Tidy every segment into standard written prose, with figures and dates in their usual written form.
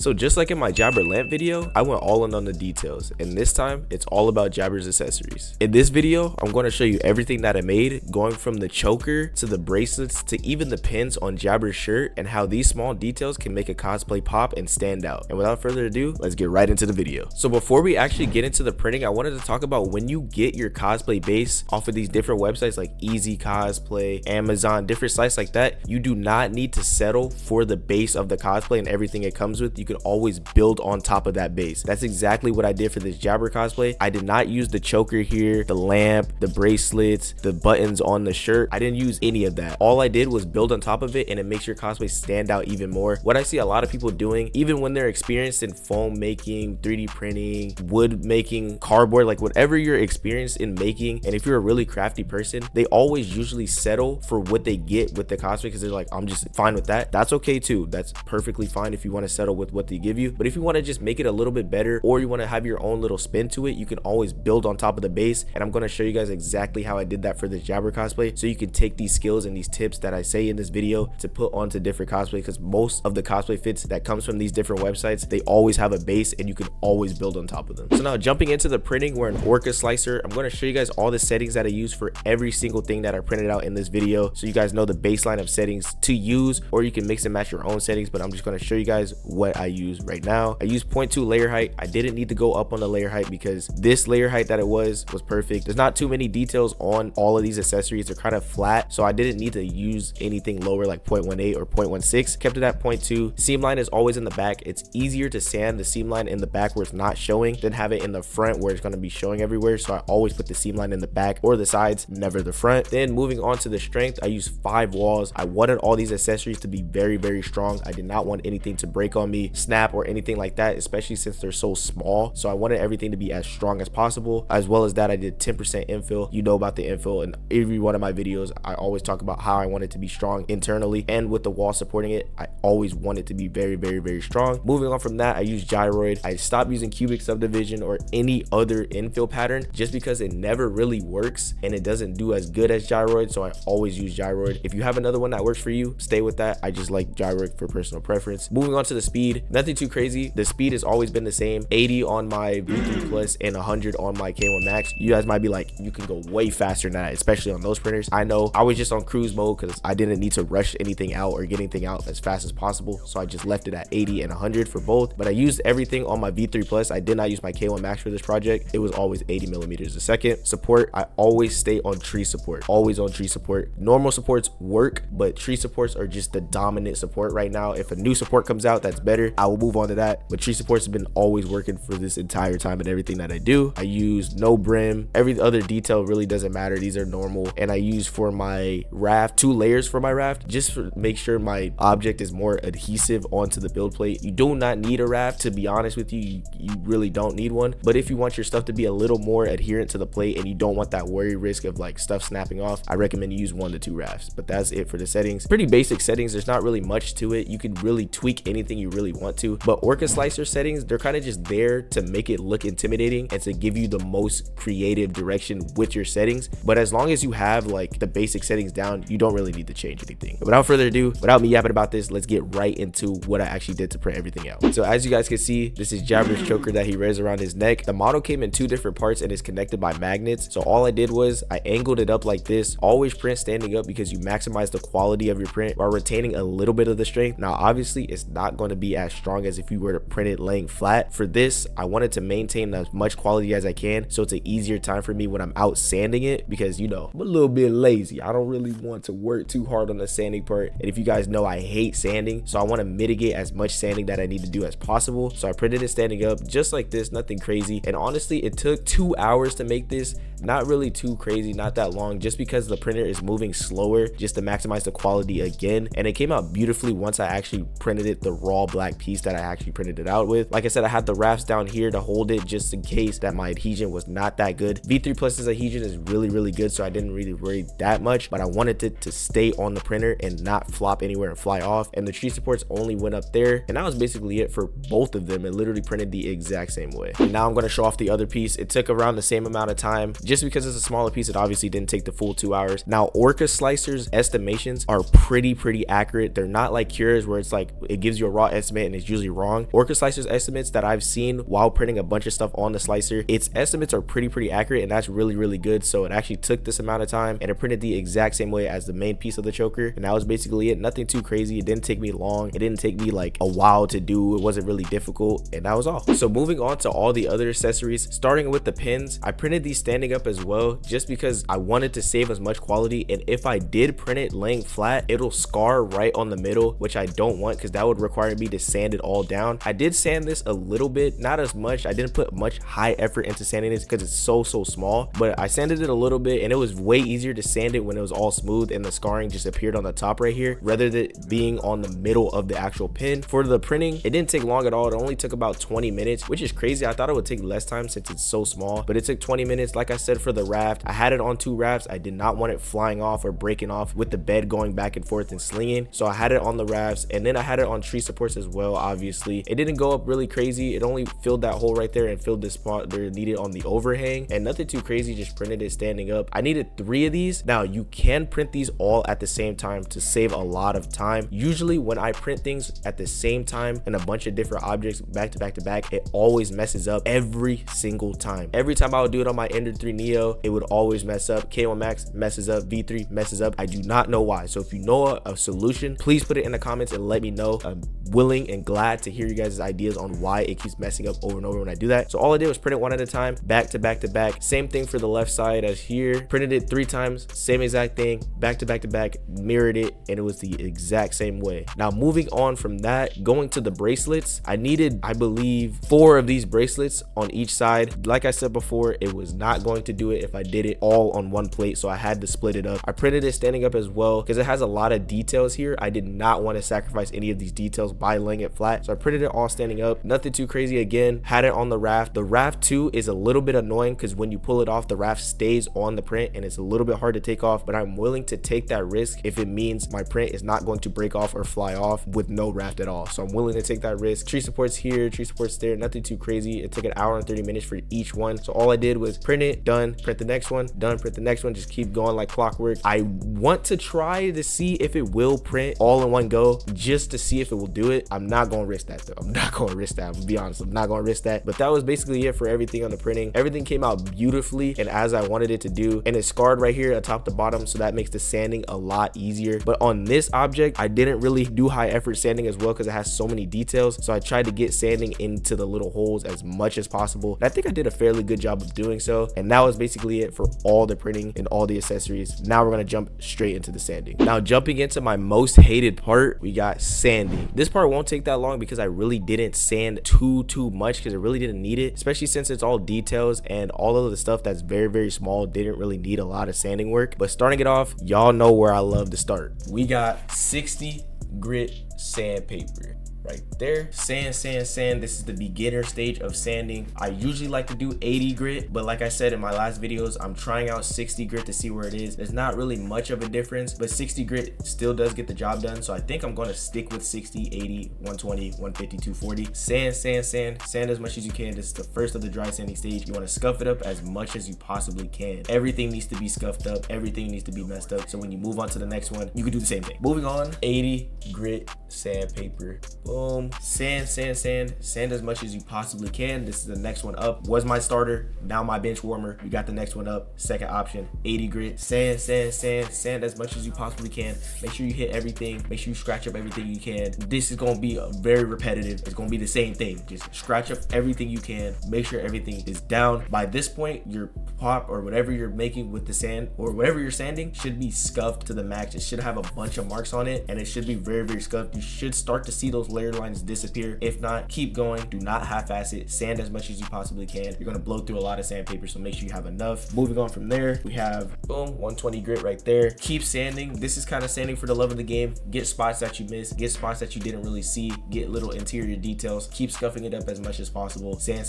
So just like in my Jabber lamp video, I went all in on the details, and this time it's all about Jabber's accessories. In this video, I'm going to show you everything that I made, going from the choker to the bracelets to even the pins on Jabber's shirt, and how these small details can make a cosplay pop and stand out. And without further ado, let's get right into the video. So before we actually get into the printing, I wanted to talk about when you get your cosplay base off of these different websites like Easy Cosplay, Amazon, different sites like that, you do not need to settle for the base of the cosplay and everything it comes with. You can always build on top of that base. That's exactly what I did for this Jabber cosplay. I did not use the choker here, the lamp, the bracelets, the buttons on the shirt. I didn't use any of that. All I did was build on top of it, and it makes your cosplay stand out even more. What I see a lot of people doing, even when they're experienced in foam making, 3D printing, wood making, cardboard, like whatever you're experienced in making, and if you're a really crafty person, they always usually settle for what they get with the cosplay because they're like, I'm just fine with that. That's okay too. That's perfectly fine if you want to settle with what they give you. But if you want to just make it a little bit better, or you want to have your own little spin to it, you can always build on top of the base. And I'm going to show you guys exactly how I did that for this Jabber cosplay, so you can take these skills and these tips that I say in this video to put onto different cosplay, because most of the cosplay fits that comes from these different websites, they always have a base and you can always build on top of them. So now jumping into the printing, we're an Orca slicer. I'm going to show you guys all the settings that I use for every single thing that I printed out in this video, so you guys know the baseline of settings to use, or you can mix and match your own settings. But I'm just going to show you guys what I use right now. I use 0.2 layer height. I didn't need to go up on the layer height because this layer height that it was perfect. There's not too many details on all of these accessories. They're kind of flat, so I didn't need to use anything lower like 0.18 or 0.16. Kept it at 0.2. Seam line is always in the back. It's easier to sand the seam line in the back where it's not showing than have it in the front where it's going to be showing everywhere. So I always put the seam line in the back or the sides, never the front. Then moving on to the strength, I use 5 walls. I wanted all these accessories to be very strong. I did not want anything to break on me, snap, or anything like that, especially since they're so small. So I wanted everything to be as strong as possible. As well as that, I did 10% infill. You know about the infill in every one of my videos. I always talk about how I want it to be strong internally, and with the wall supporting it, I always want it to be very strong. Moving on from that, I use gyroid. I stopped using cubic subdivision or any other infill pattern just because it never really works and it doesn't do as good as gyroid, so I always use gyroid. If you have another one that works for you, stay with that. I just like gyroid for personal preference. Moving on to the speed, nothing too crazy. The speed has always been the same, 80 on my V3 Plus and 100 on my K1 Max. You guys might be like, you can go way faster than that, especially on those printers. I know, I was just on cruise mode because I didn't need to rush anything out or get anything out as fast as possible, so I just left it at 80 and 100 for both. But I used everything on my V3 Plus. I did not use my K1 Max for this project. It was always 80 millimeters a second. Support, I always stay on tree support, always on tree support. Normal supports work, but tree supports are just the dominant support right now. If a new support comes out that's better, I will move on to that, but tree supports have been always working for this entire time and everything that I do. I use no brim. Every other detail really doesn't matter. These are normal. And I use for my raft 2 layers for my raft, just to make sure my object is more adhesive onto the build plate. You do not need a raft, to be honest with you. You really don't need one, but if you want your stuff to be a little more adherent to the plate and you don't want that worry risk of like stuff snapping off, I recommend you use 1 to 2 rafts. But that's it for the settings. Pretty basic settings. There's not really much to it. You can really tweak anything you really want to, but Orca slicer settings, they're kind of just there to make it look intimidating and to give you the most creative direction with your settings. But as long as you have like the basic settings down, you don't really need to change anything. But without further ado, without me yapping about this, let's get right into what I actually did to print everything out. So as you guys can see, this is Jabber's choker that he wears around his neck. The model came in 2 different parts and is connected by magnets. So all I did was I angled it up like this. Always print standing up because you maximize the quality of your print while retaining a little bit of the strength. Now obviously it's not going to be as strong as if you were to print it laying flat. For this, I wanted to maintain as much quality as I can, so it's an easier time for me when I'm out sanding it, because you know, I'm a little bit lazy. I don't really want to work too hard on the sanding part, and if you guys know, I hate sanding, so I want to mitigate as much sanding that I need to do as possible. So I printed it standing up just like this, nothing crazy. And honestly, it took 2 hours to make this. Not really too crazy, not that long, just because the printer is moving slower just to maximize the quality again. And it came out beautifully once I actually printed it, the raw black piece that I actually printed it out with. Like I said, I had the rafts down here to hold it just in case that my adhesion was not that good. V3 Plus's adhesion is really good, so I didn't really worry that much, but I wanted it to stay on the printer and not flop anywhere and fly off. And the tree supports only went up there, and that was basically it for both of them. It literally printed the exact same way. And now I'm going to show off the other piece. It took around the same amount of time Just because it's a smaller piece, it obviously didn't take the full 2 hours. Now, Orca Slicer's estimations are pretty accurate. They're not like Cura's where it's like it gives you a raw estimate and it's usually wrong. Orca Slicer's estimates that I've seen while printing a bunch of stuff on the slicer, its estimates are pretty accurate, and that's really good. So it actually took this amount of time, and it printed the exact same way as the main piece of the choker, and that was basically it. Nothing too crazy. It didn't take me long. It didn't take me like a while to do. It wasn't really difficult, and that was all. So moving on to all the other accessories, starting with the pins, I printed these standing up as well, just because I wanted to save as much quality, and if I did print it laying flat, it'll scar right on the middle, which I don't want because that would require me to sand it all down. I did sand this a little bit, not as much. I didn't put much high effort into sanding this because it's so small, but I sanded it a little bit, and it was way easier to sand it when it was all smooth and the scarring just appeared on the top right here rather than being on the middle of the actual pin. For the printing, it didn't take long at all. It only took about 20 minutes, which is crazy. I thought it would take less time since it's so small, but it took 20 minutes. Like I said, for the raft, I had it on 2 rafts. I did not want it flying off or breaking off with the bed going back and forth and slinging, so I had it on the rafts, and then I had it on tree supports as well. Obviously, it didn't go up really crazy. It only filled that hole right there and filled this spot where it needed on the overhang, and nothing too crazy, just printed it standing up. I needed 3 of these. Now, you can print these all at the same time to save a lot of time. Usually when I print things at the same time and a bunch of different objects back to back, it always messes up every single time. Every time I would do it on my Ender 3 Neo, it would always mess up. K1 Max messes up, V3 messes up. I do not know why. So if you know a solution, please put it in the comments and let me know. I'm willing and glad to hear you guys' ideas on why it keeps messing up over and over when I do that. So all I did was print it one at a time, back to back. Same thing for the left side as here. Printed it 3 times, same exact thing, back to back, mirrored it, and it was the exact same way. Now moving on from that, going to the bracelets, I needed, I believe, 4 of these bracelets on each side. Like I said before, it was not going to do it if I did it all on one plate, so I had to split it up. I printed it standing up as well because it has a lot of details here. I did not want to sacrifice any of these details by laying it flat, so I printed it all standing up. Nothing too crazy. Again, had it on the raft. The raft too is a little bit annoying because when you pull it off, the raft stays on the print and it's a little bit hard to take off, but I'm willing to take that risk if it means my print is not going to break off or fly off with no raft at all. So I'm willing to take that risk. Tree supports here, tree supports there, nothing too crazy. It took an hour and 30 minutes for each one. So all I did was print it, done, print the next one, done, print the next one, just keep going like clockwork. I want to try to see if it will print all in one go, just to see if it will do it. I'm not going to risk that though. I'm not going to risk that. I'm gonna be honest. I'm not going to risk that. But that was basically it for everything on the printing. Everything came out beautifully and as I wanted it to do, and it's scarred right here at top to bottom, so that makes the sanding a lot easier. But on this object, I didn't really do high effort sanding as well because it has so many details, so I tried to get sanding into the little holes as much as possible, and I think I did a fairly good job of doing so. And that was basically it for all the printing and all the accessories. Now we're going to jump straight into the sanding. Now jumping into my most hated part, we got sanding. This part won't take that long because I really didn't sand too much because I really didn't need it, especially since it's all details and all of the stuff that's very small didn't really need a lot of sanding work. But starting it off, y'all know where I love to start. We got 60 grit sandpaper right there. Sand. This is the beginner stage of sanding. I usually like to do 80 grit, but like I said in my last videos, I'm trying out 60 grit to see where it is. There's not really much of a difference, but 60 grit still does get the job done. So I think I'm going to stick with 60, 80, 120, 150, 240. Sand as much as you can. This is the first of the dry sanding stage. You want to scuff it up as much as you possibly can. Everything needs to be scuffed up. Everything needs to be messed up. So when you move on to the next one, you can do the same thing. Moving on, 80 grit sandpaper. Boom. Sand as much as you possibly can. This is the next one up. Was my starter, now my bench warmer. We got the next one up. Second option, 80 grit. Sand as much as you possibly can. Make sure you hit everything. Make sure you scratch up everything you can. This is going to be very repetitive. It's going to be the same thing. Just scratch up everything you can. Make sure everything is down. By this point, your pop or whatever you're making with the sand or whatever you're sanding should be scuffed to the max. It should have a bunch of marks on it and it should be very scuffed. You should start to see those layer lines disappear. If not, keep going. Do not half-ass it. Sand as much as you possibly can. You're going to blow through a lot of sandpaper, so make sure you have enough. Moving on from there, we have boom, 120 grit right there. Keep sanding. This is kind of sanding for the love of the game. Get spots that you missed. Get spots that you didn't really see. Get little interior details. Keep scuffing it up as much as possible. Sand.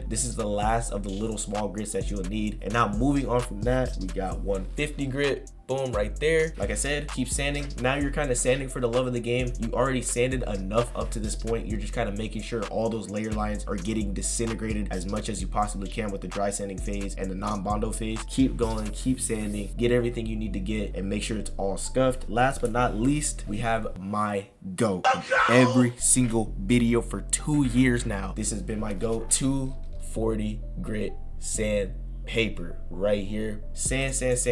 This is the last of the little small grits that you'll need. needed. And now moving on from that, we got 150 grit. Boom, right there. Like I said, keep sanding. Now you're kind of sanding for the love of the game. You already sanded enough up to this point. You're just kind of making sure all those layer lines are getting disintegrated as much as you possibly can with the dry sanding phase and the non-bondo phase. Keep going, keep sanding, get everything you need to get, and make sure it's all scuffed. Last but not least, we have my goat. Every single video for 2 years now, this has been my goat. 240 grit sand paper right here. Sand as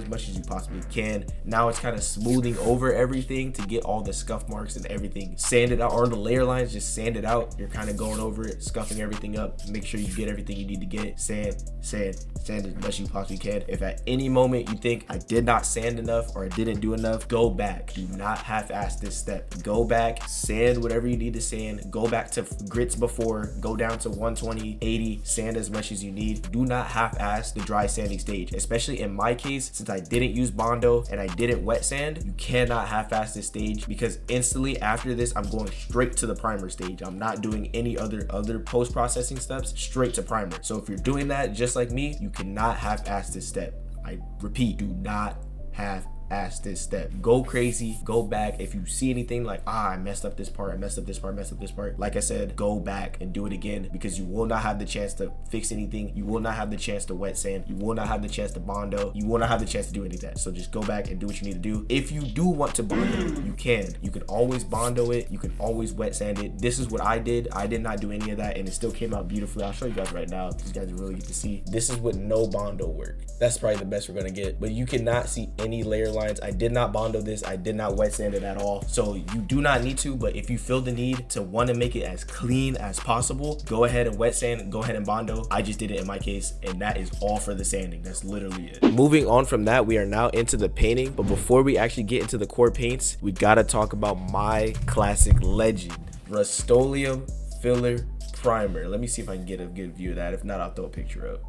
much as you possibly can. Now it's kind of smoothing over everything to get all the scuff marks and everything sanded out, or the layer lines, just sand it out. You're kind of going over it, scuffing everything up. Make sure you get everything you need to get. Sand as much as you possibly can. If at any moment you think I did not sand enough or I didn't do enough, go back. Do not half-ass this step. Go back, sand whatever you need to sand. Go back to grits before, go down to 120, 80, sand as much as you need. Do not half-ass the dry sanding stage, especially in my case, since I didn't use bondo and I didn't wet sand. You cannot half-ass this stage, because instantly after this I'm going straight to the primer stage. I'm not doing any other post-processing steps, straight to primer. So if you're doing that just like me, you cannot half-ass this step. I repeat, do not half-ass this step. Go crazy, go back. If you see anything like, I messed up this part, I messed up this part, like I said, go back and do it again, because you will not have the chance to fix anything. You will not have the chance to wet sand. You will not have the chance to bondo. You will not have the chance to do any of that. So just go back and do what you need to do. If you do want to bondo, you can. You can always bondo it. You can always wet sand it. This is what I did. I did not do any of that, and it still came out beautifully. I'll show you guys right now. You guys really get to see. This is with no bondo work. That's probably the best we're gonna get. But you cannot see any layer lines. I did not bondo this. I did not wet sand it at all. So you do not need to, but if you feel the need to want to make it as clean as possible, go ahead and wet sand, go ahead and bondo. I just did it in my case, and that is all for the sanding. That's literally it. Moving on from that, we are now into the painting. But before we actually get into the core paints, we gotta talk about my classic legend, Rust-Oleum Filler Primer. Let me see if I can get a good view of that. If not, I'll throw a picture up.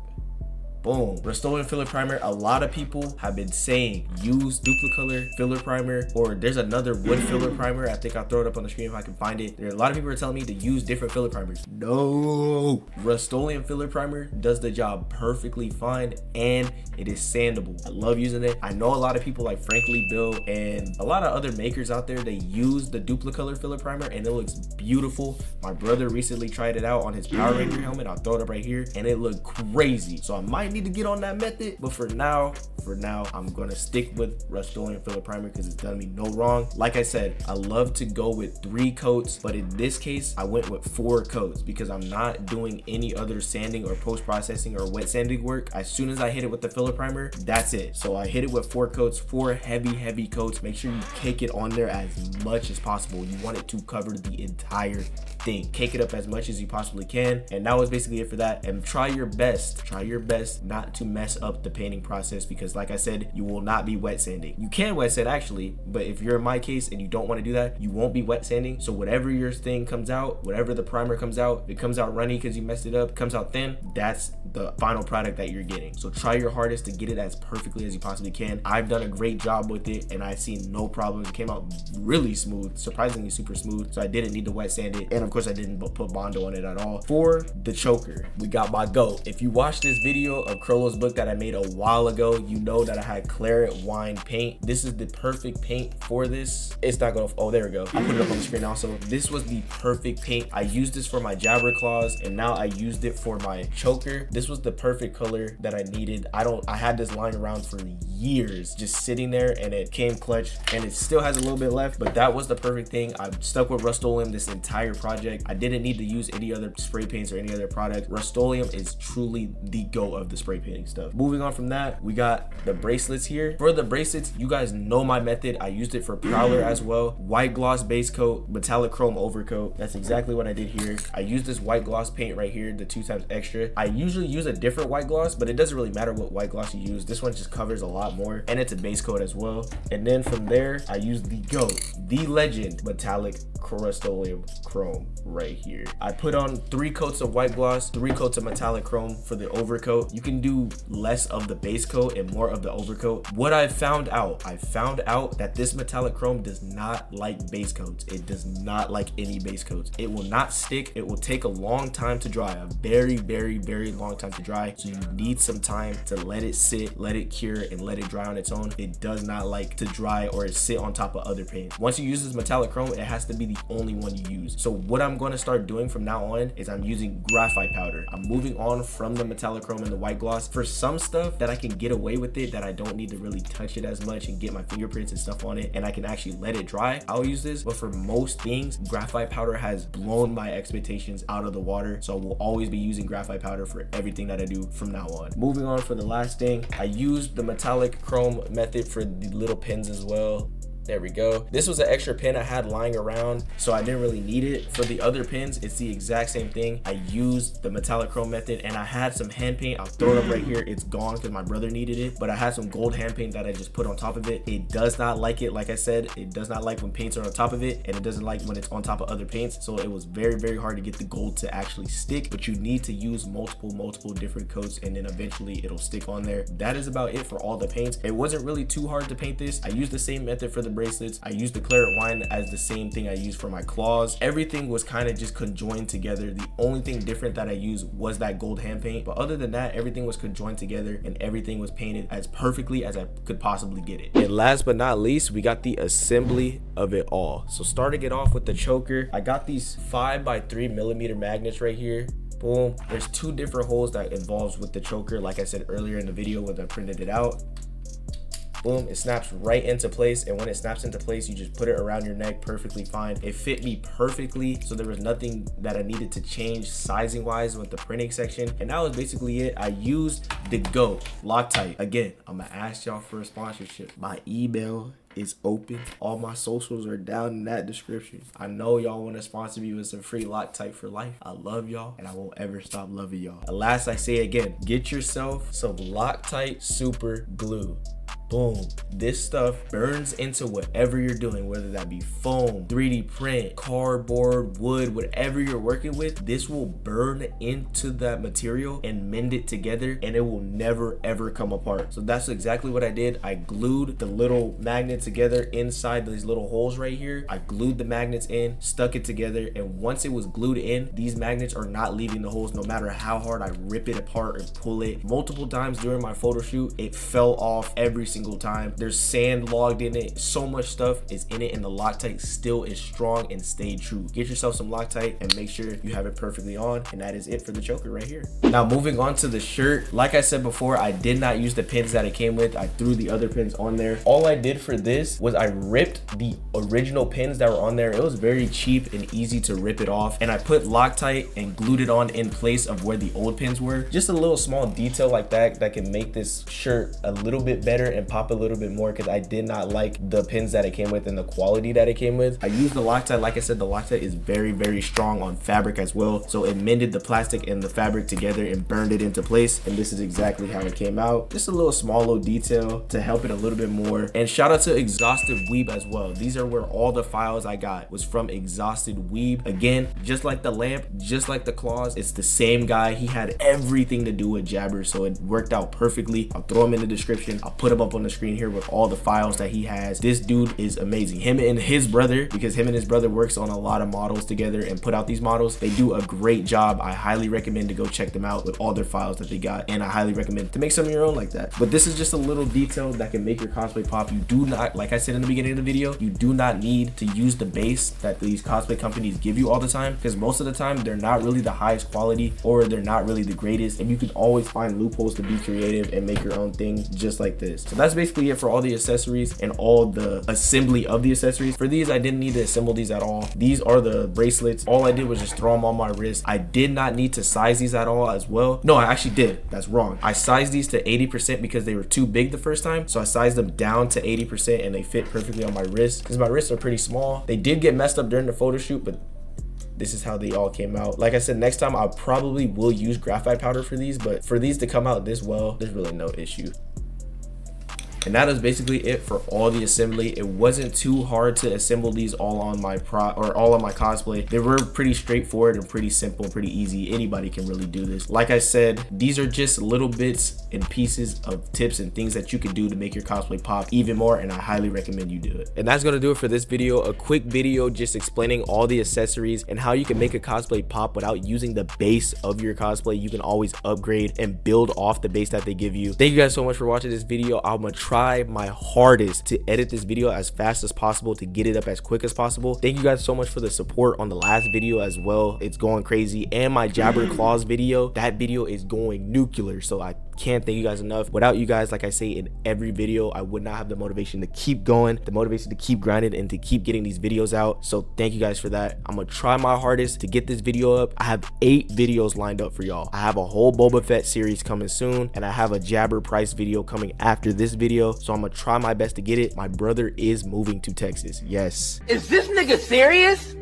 Boom. Rust-Oleum Filler Primer. A lot of people have been saying use Duplicolor Filler Primer, or there's another wood filler primer. I think I'll throw it up on the screen if I can find it. There are a lot of people are telling me to use different filler primers. No. Rust-Oleum Filler Primer does the job perfectly fine, and it is sandable. I love using it. I know a lot of people like Frankly Bill and a lot of other makers out there, they use the Duplicolor Filler Primer and it looks beautiful. My brother recently tried it out on his Power Ranger helmet. I'll throw it up right here, and it looked crazy. So I might need to get on that method, but for now I'm gonna stick with Rust-Oleum Filler Primer because it's done me no wrong. Like I said, I love to go with 3 coats, but in this case I went with 4 coats because I'm not doing any other sanding or post-processing or wet sanding work. As soon as I hit it with the filler primer, that's it. So I hit it with 4 coats, 4 heavy coats. Make sure you cake it on there as much as possible. You want it to cover the entire thing. Cake it up as much as you possibly can, and that was basically it for that. And try your best not to mess up the painting process, because like I said, you will not be wet sanding. You can wet sand actually, but if you're in my case and you don't want to do that, you won't be wet sanding. So whatever your thing comes out, whatever the primer comes out, if it comes out runny because you messed it up, comes out thin, that's the final product that you're getting. So try your hardest to get it as perfectly as you possibly can. I've done a great job with it and I've seen no problems. It came out really smooth, surprisingly super smooth. So I didn't need to wet sand it, and of course I didn't put bondo on it at all. For the choker, we got my goat. If you watched this video of Crollo's book that I made a while ago, you know that I had claret wine paint. This is the perfect paint for this. It's not gonna, oh there we go, I put it up on the screen also. This was the perfect paint. I used this for my jabber claws, and now I used it for my choker. This was the perfect color that I needed. I had this lying around for years just sitting there, and it came clutch, and it still has a little bit left, but that was the perfect thing. I'm stuck with Rust-Oleum this entire project. I didn't need to use any other spray paints or any other product. Rust-Oleum is truly the go of the spray painting stuff. Moving on from that, we got the bracelets here. For the bracelets, you guys know my method. I used it for Prowler as well. White gloss base coat, metallic chrome overcoat. That's exactly what I did here. I used this white gloss paint right here, the 2x extra. I usually use a different white gloss, but it doesn't really matter what white gloss you use. This one just covers a lot more, and it's a base coat as well. And then from there, I used the GOAT, the legend, metallic Rust-Oleum chrome. right here. I put on 3 coats of white gloss, 3 coats of metallic chrome for the overcoat. You can do less of the base coat and more of the overcoat. What I found out that this metallic chrome does not like base coats. It does not like any base coats. It will not stick. It will take a long time to dry, a very, very, very long time to dry. So you need some time to let it sit, let it cure, and let it dry on its own. It does not like to dry or sit on top of other paints. Once you use this metallic chrome, it has to be the only one you use. So what I'm going to start doing from now on is I'm using graphite powder. I'm moving on from the metallic chrome and the white gloss. For some stuff that I can get away with it, that I don't need to really touch it as much and get my fingerprints and stuff on it, and I can actually let it dry, I'll use this. But for most things, graphite powder has blown my expectations out of the water. So I will always be using graphite powder for everything that I do from now on. Moving on, for the last thing, I used the metallic chrome method for the little pins as well. There we go. This was an extra pin I had lying around, so I didn't really need it. For the other pins, it's the exact same thing. I used the metallic chrome method, and I had some hand paint. I'll throw it up right here. It's gone because my brother needed it, but I had some gold hand paint that I just put on top of it. It does not like it. Like I said, it does not like when paints are on top of it, and it doesn't like when it's on top of other paints. So it was very, very hard to get the gold to actually stick, but you need to use multiple different coats, and then eventually it'll stick on there. That is about it for all the paints. It wasn't really too hard to paint this. I used the same method for the bracelets. I used the claret wine as the same thing I used for my claws. Everything was kind of just conjoined together. The only thing different that I used was that gold hand paint, but other than that, everything was conjoined together and everything was painted as perfectly as I could possibly get it. And last but not least, we got the assembly of it all. So starting it off with the choker, I got these 5x3mm magnets right here. Boom. There's 2 different holes that involves with the choker, like I said earlier in the video when I printed it out. Boom, it snaps right into place, and when it snaps into place, you just put it around your neck perfectly fine. It fit me perfectly, so there was nothing that I needed to change sizing wise with the printing section, and that was basically it. I used the GO Loctite. Again, I'm gonna ask y'all for a sponsorship. My email is open. All my socials are down in that description. I know y'all want to sponsor me with some free Loctite for life. I love y'all, and I won't ever stop loving y'all. And last, I say again, get yourself some Loctite super glue. Boom. This stuff burns into whatever you're doing, whether that be foam, 3D print, cardboard, wood, whatever you're working with. This will burn into that material and mend it together, and it will never ever come apart. So that's exactly what I did. I glued the little magnet together inside these little holes right here. I glued the magnets in, stuck it together, and once it was glued in, these magnets are not leaving the holes no matter how hard I rip it apart and pull it. Multiple times during my photo shoot, it fell off every single time. There's sand logged in it. So much stuff is in it, and the Loctite still is strong and stayed true. Get yourself some Loctite and make sure you have it perfectly on, and that is it for the choker right here. Now moving on to the shirt, like I said before, I did not use the pins that it came with. I threw the other pins on there. All I did for this was I ripped the original pins that were on there. It was very cheap and easy to rip it off, and I put Loctite and glued it on in place of where the old pins were. Just a little small detail like that that can make this shirt a little bit better and pop a little bit more, because I did not like the pins that it came with and the quality that it came with. I used the Loctite. Like I said, the Loctite is very, very strong on fabric as well, so it mended the plastic and the fabric together and burned it into place, and this is exactly how it came out. Just a little small little detail to help it a little bit more. And shout out to Exhausted Weeb as well. These are where all the files I got was from Exhausted Weeb. Again, just like the lamp, just like the claws, it's the same guy. He had everything to do with Jabber, so it worked out perfectly. I'll throw him in the description. I'll put him up on the screen here with all the files that he has. This dude is amazing. Him and his brother, because him and his brother works on a lot of models together and put out these models. They do a great job. I highly recommend to go check them out with all their files that they got, and I highly recommend to make some of your own like that. But this is just a little detail that can make your cosplay pop. You do not, like I said in the beginning of the video, you do not need to use the base that these cosplay companies give you all the time, because most of the time they're not really the highest quality, or they're not really the greatest, and you can always find loopholes to be creative and make your own thing just like this. So that's basically it for all the accessories and all the assembly of the accessories. For these, I didn't need to assemble these at all. These are the bracelets. All I did was just throw them on my wrist. I did not need to size these at all as well. No, I actually did. That's wrong. I sized these to 80% because they were too big the first time, so I sized them down to 80% and they fit perfectly on my wrist because my wrists are pretty small. They did get messed up during the photo shoot, but this is how they all came out. Like I said, next time I probably will use graphite powder for these, but for these to come out this well, there's really no issue. And that is basically it for all the assembly. It wasn't too hard to assemble these all on my all on my cosplay. They were pretty straightforward and pretty simple, pretty easy. Anybody can really do this. Like I said, these are just little bits and pieces of tips and things that you can do to make your cosplay pop even more, and I highly recommend you do it. And that's gonna do it for this video. A quick video just explaining all the accessories and how you can make a cosplay pop without using the base of your cosplay. You can always upgrade and build off the base that they give you. Thank you guys so much for watching this video. I'm gonna try my hardest to edit this video as fast as possible, to get it up as quick as possible. Thank you guys so much for the support on the last video as well. It's going crazy. And my Jabber Claws video, that video is going nuclear, so I can't thank you guys enough. Without you guys, like I say in every video, I would not have the motivation to keep going, the motivation to keep grinding, and to keep getting these videos out. So thank you guys for that. I'm gonna try my hardest to get this video up. I have 8 videos lined up for y'all. I have a whole Boba Fett series coming soon, and I have a Jabber price video coming after this video, so I'm gonna try my best to get it. My brother is moving to Texas. Yes. Is this nigga serious?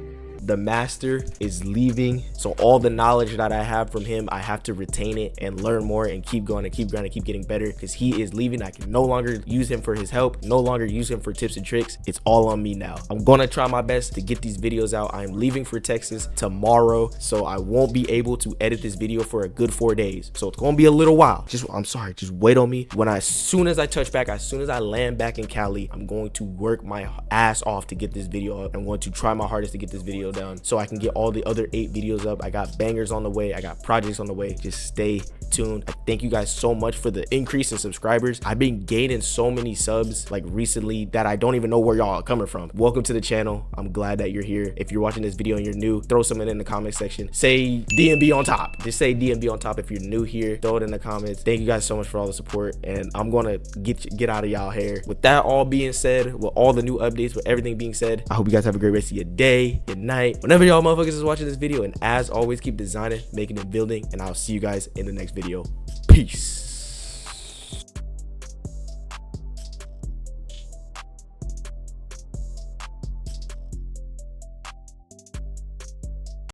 The master is leaving, so all the knowledge that I have from him, I have to retain it and learn more and keep going and keep grinding, keep getting better, because he is leaving. I can no longer use him for his help, no longer use him for tips and tricks. It's all on me now. I'm gonna try my best to get these videos out. I'm leaving for Texas tomorrow, so I won't be able to edit this video for a good 4 days, so it's gonna be a little while. I'm sorry, just wait on me. As soon as I touch back, as soon as I land back in Cali, I'm going to work my ass off to get this video up. I'm going to try my hardest to get this video done so I can get all the other 8 videos up. I got bangers on the way, I got projects on the way. Just stay tuned. I thank you guys so much for the increase in subscribers. I've been gaining so many subs like recently that I don't even know where y'all are coming from. Welcome to the channel. I'm glad that you're here. If you're watching this video and you're new, throw something in the comment section. Say DMB on top. Just say DMB on top if you're new here. Throw it in the comments. Thank you guys so much for all the support, and I'm gonna get out of y'all hair. With that all being said, with all the new updates, with everything being said, I hope you guys have a great rest of your day, your night, whenever y'all motherfuckers is watching this video. And as always, keep designing, making, and building, and I'll see you guys in the next video. Peace.